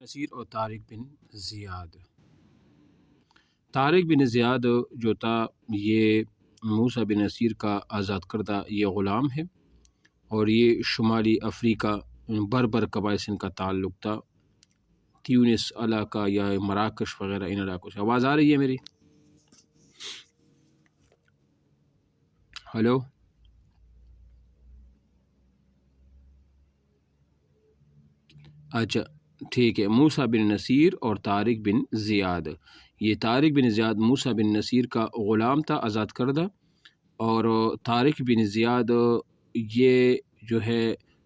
نصیر اور طارق بن زیاد۔ طارق بن زیاد جو تھا یہ موسیٰ بن نصیر کا آزاد کردہ یہ غلام ہے، اور یہ شمالی افریقہ بربر قبائل سے ان کا تعلق تھا، تیونس علاقہ یا مراکش وغیرہ ان علاقوں سے۔ آواز آ رہی ہے میری؟ ہلو، اچھا ٹھیک ہے۔ موسیٰ بن نصیر اور طارق بن زیاد، یہ طارق بن زیاد موسیٰ بن نصیر کا غلام تھا آزاد کردہ، اور طارق بن زیاد یہ جو ہے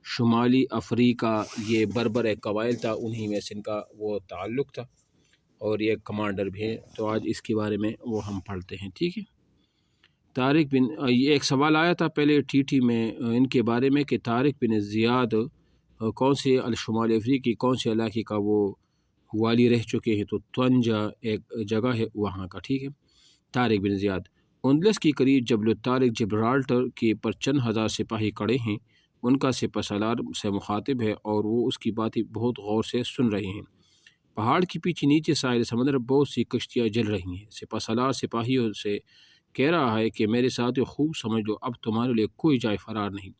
شمالی افریقہ یہ بربر ایک قبائل تھا، انہی میں سے ان کا وہ تعلق تھا، اور یہ کمانڈر بھی ہیں۔ تو آج اس کے بارے میں وہ ہم پڑھتے ہیں، ٹھیک ہے۔ طارق بن یہ ایک سوال آیا تھا پہلے ٹی میں ان کے بارے میں کہ طارق بن زیاد کون سے شمال افریقی کون سے علاقے کا وہ والی رہ چکے ہیں، تو طنجہ ایک جگہ ہے وہاں کا، ٹھیک ہے۔ طارق بن زیاد اندلس کے قریب جبل الطارق جبرالٹر کے پر چند ہزار سپاہی کڑے ہیں، ان کا سپہ سالار سے مخاطب ہے اور وہ اس کی باتیں بہت غور سے سن رہے ہیں۔ پہاڑ کے پیچھے نیچے ساحل سمندر بہت سی کشتیاں جل رہی ہیں۔ سپہ سالار سپاہیوں سے کہہ رہا ہے کہ میرے ساتھ خوب سمجھ لو، اب تمہارے لیے کوئی جائے فرار نہیں،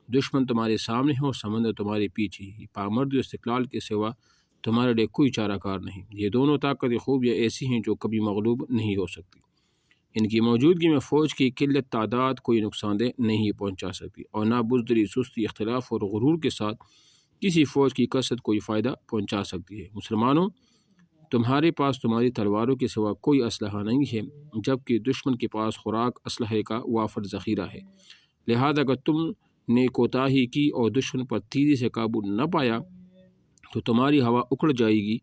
دشمن تمہارے سامنے ہو، سمندر تمہارے پیچھے ہی، پامرد و استقلال کے سوا تمہارے لیے کوئی چارہ کار نہیں۔ یہ دونوں طاقتیں خوبیاں ایسی ہیں جو کبھی مغلوب نہیں ہو سکتی، ان کی موجودگی میں فوج کی قلت تعداد کوئی نقصان دہ نہیں پہنچا سکتی، اور نہ بزدلی، سستی، اختلاف اور غرور کے ساتھ کسی فوج کی کثرت کوئی فائدہ پہنچا سکتی ہے۔ مسلمانوں، تمہارے پاس تمہاری تلواروں کے سوا کوئی اسلحہ نہیں ہے، جبکہ دشمن کے پاس خوراک اسلحے کا وافر ذخیرہ ہے، لہذا اگر تم نے کوتاہی کی اور دشمن پر تیزی سے قابو نہ پایا تو تمہاری ہوا اکڑ جائے گی،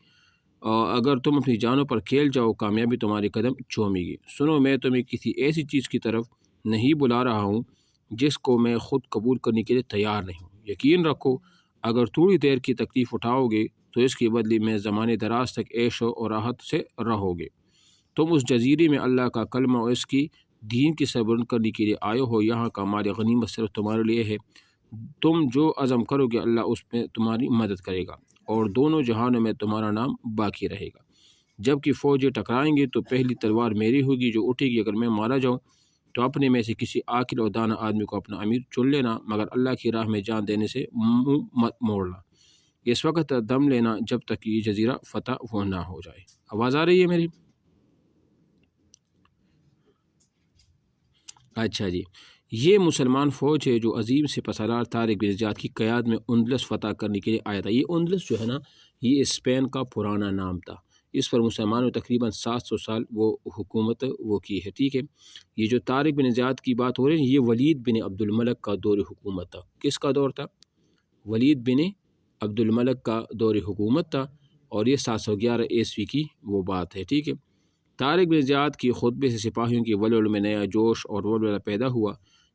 اور اگر تم اپنی جانوں پر کھیل جاؤ کامیابی تمہارے قدم چومے گی۔ سنو، میں تمہیں کسی ایسی چیز کی طرف نہیں بلا رہا ہوں جس کو میں خود قبول کرنے کے لیے تیار نہیں ہوں۔ یقین رکھو، اگر تھوڑی دیر کی تکلیف اٹھاؤ گے تو اس کے بدلے میں زمانے دراز تک عیش و راحت سے رہو گے۔ تم اس جزیرے میں اللہ کا کلمہ اور اس کی دین کی سربلند کرنے کے لیے آئے ہو، یہاں کا مال غنیمت صرف تمہارے لیے ہے، تم جو عزم کرو گے اللہ اس میں تمہاری مدد کرے گا، اور دونوں جہانوں میں تمہارا نام باقی رہے گا۔ جبکہ فوجیں ٹکرائیں گے تو پہلی تلوار میری ہوگی جو اٹھے گی، اگر میں مارا جاؤں تو اپنے میں سے کسی عاقل اور دانا آدمی کو اپنا امیر چن لینا، مگر اللہ کی راہ میں جان دینے سے منہ مت موڑنا۔ اس وقت دم لینا جب تک یہ جزیرہ فتح وہ نہ ہو جائے۔ آواز آ رہی ہے میری؟ اچھا جی، یہ مسلمان فوج ہے جو عظیم سپہ سالار طارق بن زیاد کی قیادت میں اندلس فتح کرنے کے لیے آیا تھا۔ یہ اندلس جو ہے نا، یہ اسپین کا پرانا نام تھا، اس پر مسلمانوں تقریباً 700 سال وہ حکومت وہ کی ہے، ٹھیک ہے۔ یہ جو طارق بن زیاد کی بات ہو رہی ہے، یہ ولید بن عبد الملک کا دور حکومت تھا۔ کس کا دور تھا؟ ولید بن عبد الملک کا دور حکومت تھا، اور یہ 711 عیسوی کی وہ بات ہے، ٹھیک ہے۔ طارق بن زیاد کی خطبے سے سپاہیوں کی ولولے میں نیا جوش اور ولولہ پیدا ہوا،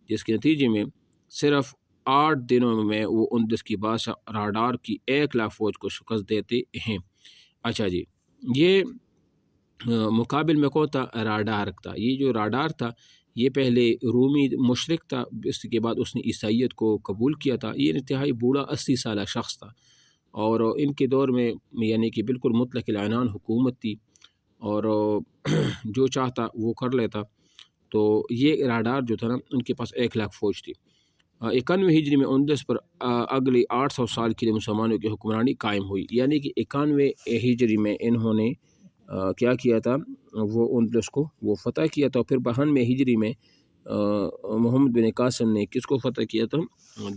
جس کے نتیجے میں صرف 8 دنوں میں وہ اندلس کی بادشاہ راڈار کی 1,00,000 فوج کو شکست دیتے ہیں۔ اچھا جی، یہ مقابل میں کون تھا؟ راڈار تھا۔ یہ جو راڈار تھا یہ پہلے رومی مشرک تھا، اس کے بعد اس نے عیسائیت کو قبول کیا تھا۔ یہ انتہائی بوڑھا 80 سالہ شخص تھا، اور ان کے دور میں یعنی کہ بالکل مطلق العنان حکومت تھی، اور جو چاہتا وہ کر لیتا۔ تو یہ راڈار جو تھا نا، ان کے پاس 1,00,000 فوج تھی۔ 91 ہجری میں اندلس پر اگلے 800 سال کے لیے مسلمانوں کی حکمرانی قائم ہوئی، یعنی کہ 91 ہجری میں انہوں نے کیا کیا تھا، وہ اندلس کو وہ فتح کیا تھا۔ پھر 92 ہجری میں محمد بن قاسم نے کس کو فتح کیا تھا؟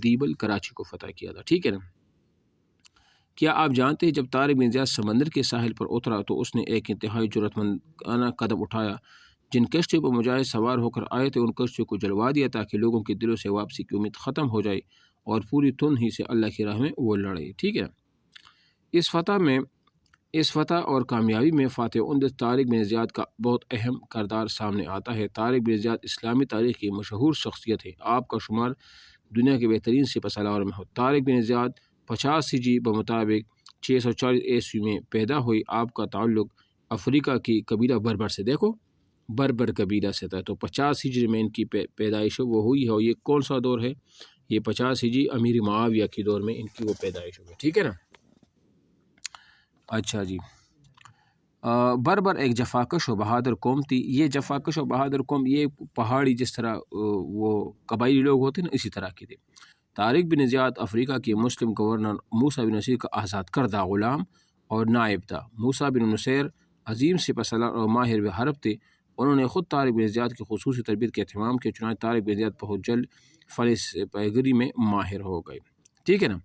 دیبل کراچی کو فتح کیا تھا، ٹھیک ہے نا۔ کیا آپ جانتے ہیں جب طارق بن زیاد سمندر کے ساحل پر اترا تو اس نے ایک انتہائی جرأت مندانہ قدم اٹھایا۔ جن کشتیوں پر مجاہد سوار ہو کر آئے تھے ان کشتیوں کو جلوا دیا تاکہ لوگوں کے دلوں سے واپسی کی امید ختم ہو جائے، اور پوری تنہی سے اللہ کی راہ میں وہ لڑے، ٹھیک ہے۔ اس فتح اور کامیابی میں فاتح اندلس طارق بن زیاد کا بہت اہم کردار سامنے آتا ہے۔ طارق بن زیاد اسلامی تاریخ کی مشہور شخصیت ہے، آپ کا شمار دنیا کے بہترین سپہ سالاروں میں ہو۔ طارق بن زیاد 50 ہجری بمطابق 640 عیسوی میں پیدا ہوئی۔ آپ کا تعلق افریقہ کی قبیلہ بربر سے، دیکھو بربر قبیلہ سے تھا، تو 50 ہجری میں ان کی پیدائش وہ ہوئی ہے، اور یہ کون سا دور ہے؟ یہ 50 ہجری امیر معاویہ کے دور میں ان کی وہ پیدائش ہوئی، ٹھیک ہے نا۔ اچھا جی، بربر ایک جفاکش و بہادر قوم تھی. یہ جفاکش و بہادر قوم یہ پہاڑی جس طرح وہ قبائلی لوگ ہوتے ہیں نا اسی طرح کے تھے. طارق بن زیاد افریقہ کے مسلم گورنر موسیٰ بن نصیر کا آزاد کردہ غلام اور نائب تھا. موسیٰ بن نصیر عظیم سپہ سالار اور ماہر حرب تھے. انہوں نے خود طارق بن زیاد کی خصوصی تربیت کے اہتمام کیا، چنانچہ طارق بن زیاد بہت جلد فلس پیگری میں ماہر ہو گئے. ٹھیک ہے نا.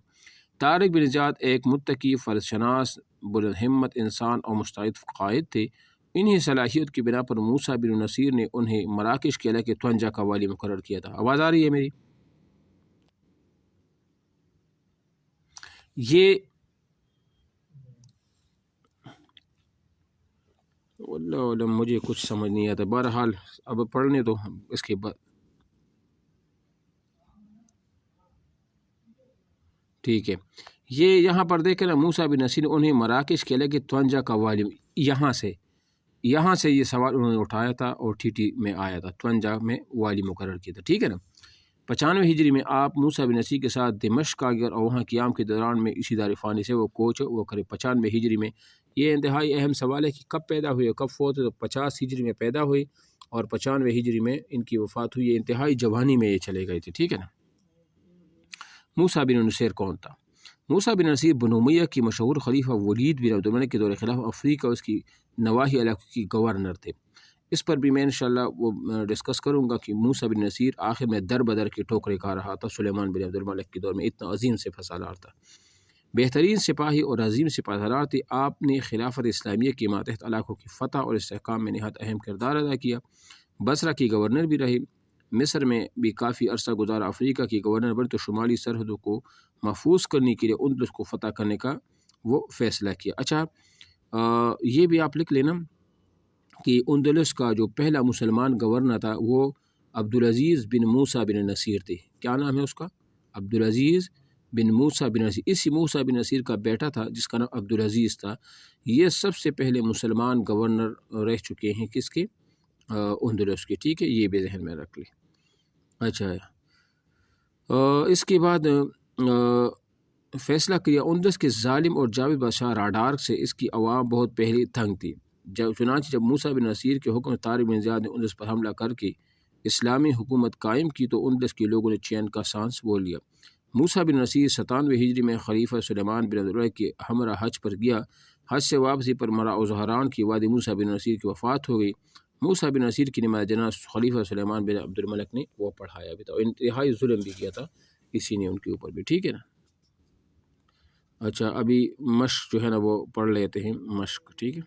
طارق بن زیاد ایک متقی، فرض شناس، بلند ہمت انسان اور مستعد قائد تھے. انہی صلاحیت کی بنا پر موسیٰ بن نصیر نے انہیں مراکش کے علاقے تونجا کا والی مقرر کیا تھا. آواز آ رہی ہے میری؟ یہ واللہ علم مجھے کچھ سمجھ نہیں آتا. بہرحال اب پڑھنے دو اس کے بعد. ٹھیک ہے. یہ یہاں پر دیکھیں نا، موسیٰ بن نصیر نے انہیں مراکش کے علاقے تونجا کا والی، یہاں سے یہ سوال انہوں نے اٹھایا تھا اور ٹھیٹی میں آیا تھا، تونجا میں والی مقرر کیا تھا. ٹھیک ہے نا. 95 ہجری میں آپ موسیٰ بن نصیر کے ساتھ دمشق آ گئے اور وہاں قیام کے دوران میں اسی دار فانی سے وہ کوچ وہ کرے. 95 ہجری میں یہ انتہائی اہم سوال ہے کہ کب پیدا ہوئے کب فوت ہوئے. تو 50 ہجری میں پیدا ہوئی اور 95 ہجری میں ان کی وفات ہوئی. یہ انتہائی جوانی میں یہ چلے گئے تھے. ٹھیک ہے نا. موسیٰ بن نصیر کون تھا؟ موسیٰ بن نصیر بنو امیہ کی مشہور خلیفہ ولید بن عبد الملک کے دور خلافت افریقہ اس کی نواحی علاقوں کی گورنر تھے. اس پر بھی میں انشاءاللہ وہ ڈسکس کروں گا کہ موسیٰ بن نصیر آخر میں در بدر کے ٹھوکریں کھا رہا تھا. سلیمان بن عبد الملک کے دور میں اتنا عظیم سپہ سالار تھا، بہترین سپاہی اور عظیم سپہ سالار تھے. آپ نے خلافت اسلامیہ کے ماتحت علاقوں کی فتح اور استحکام میں نہایت اہم کردار ادا کیا. بصرہ کی گورنر بھی رہی. مصر میں بھی کافی عرصہ گزارا. افریقہ کی گورنر بنے تو شمالی سرحدوں کو محفوظ کرنے کے لیے اندلس کو فتح کرنے کا وہ فیصلہ کیا. اچھا یہ بھی آپ لکھ لینا کہ اندلس کا جو پہلا مسلمان گورنر تھا وہ عبدالعزیز بن موسیٰ بن نصیر تھے. کیا نام ہے اس کا؟ عبدالعزیز بن موسیٰ بن نصیر. اسی موسیٰ بن نصیر کا بیٹا تھا جس کا نام عبدالعزیز تھا. یہ سب سے پہلے مسلمان گورنر رہ چکے ہیں کس کے؟ اندلس کے. ٹھیک ہے، یہ بھی ذہن میں رکھ لیں. اچھا اس کے بعد فیصلہ کیا اندلس کے ظالم اور جاوید بادشاہ راڈارک سے اس کی عوام بہت پہلے تنگ تھی. چنانچہ جب موسیٰ بن نصیر کے حکم طارق بن زیاد نے اندلس پر حملہ کر کے اسلامی حکومت قائم کی تو اندلس کے لوگوں نے چین کا سانس بول لیا. موسیٰ بن نصیر 97 ہجری میں خلیفہ سلیمان بن عبد الملک کے ہمراہ حج پر گیا. حج سے واپسی پر مرا و زہران کی وادی موسیٰ بن نصیر کی وفات ہو گئی. موسیٰ بن نصیر کی نماز جنازہ خلیفہ سلیمان بن عبد الملک نے وہ پڑھایا بھی تھا. انتہائی ظلم بھی کیا تھا اسی نے ان کے اوپر بھی. ٹھیک ہے نا. اچھا ابھی مشق جو ہے نا وہ پڑھ لیتے ہیں مشق. ٹھیک ہے.